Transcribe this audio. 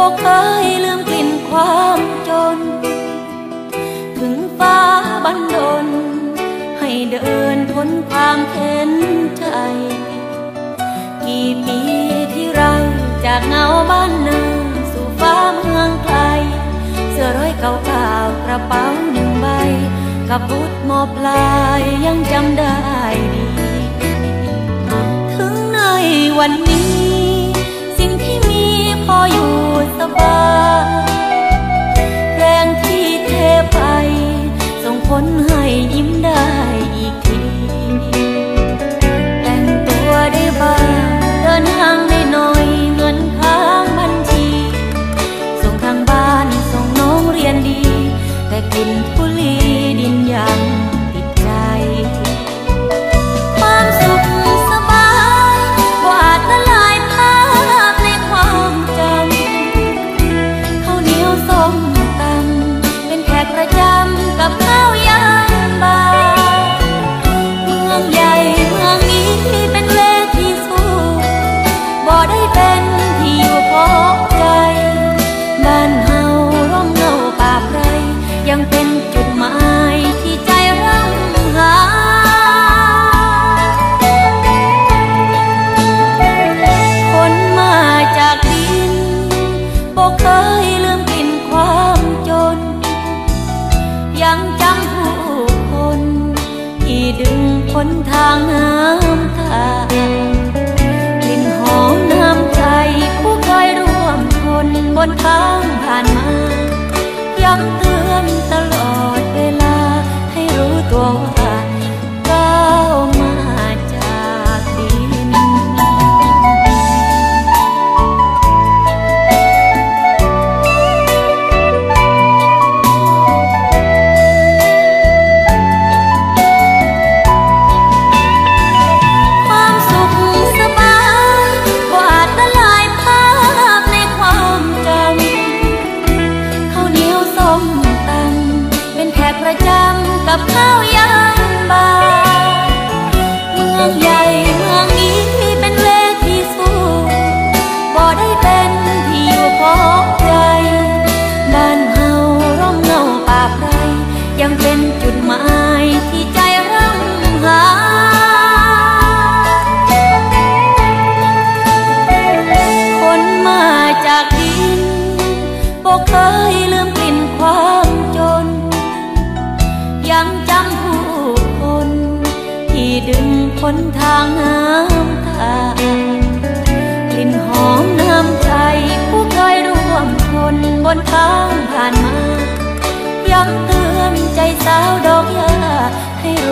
บอกเคยลืมกลิ่นความจนถึงฟ้าบันดลให้เดินทนความเข็นใจกี่ปีที่เราจากเงาบ้านนาสู่ฟ้าเมืองไกลเสื้อร้อยเก่าๆกระเป๋าหนึ่งใบกับบุตรมอปลายยังจำได้ดีถึงในวันนี้สิ่งที่มีพออยู่สบายแรงที่เทไปส่งผลให้ยิ้มได้อีกทีแต่งตัวได้บ้างเดินทางได้หน่อยเงินค้างบัญชีส่งทางบ้านส่งน้องเรียนดีแต่กลิ่นทุลีดินยังติดใจความสุขสบายกว่าละลายภาพในความจำข้าวเหนียวส้มตำเป็นแขกประจำกับข้าวยามบ่ายเมืองใหญ่เมืองนี้เป็นเวทีสู้บ่ได้เป็นที่อยู่พอใจบ้านเฮาร่องเงาป่าไพรยังเป็นจุดหมายที่ใจร่ำหาคนมาจากดินบอกเคยลืมกลิ่นความจนยังจำผู้คนที่ดึงพ้นทางน้ำตากลิ่นหอมน้ำใจผู้เคยร่วมทนบนทางผ่านมาย้ำเตือนตลอดเวลาให้รู้ตัวว่าก้าวมาจากดินความสุขสบายกว่าละลายภาพในความจำข้าวเหนียวส้มตำเป็นแขกประจำกับข้าวยามบ่ายเมืองใหญ่เมืองนี้เป็นเวทีสู้บ่ได้เป็นที่อยู่พอใจบ้านเฮาร่มเงาป่าไพรยังเป็นจุดหมายที่ใจร่ำหาคนมาจากดินบอกเคยลืมกลิ่นความจนยังจำผู้คนที่ดึงพ้นทางน้ำตากลิ่นหอมน้ำใจผู้เคยร่วมทนบนทางผ่านมาย้ำเตือนใจสาวดอกหญ้าให้รู้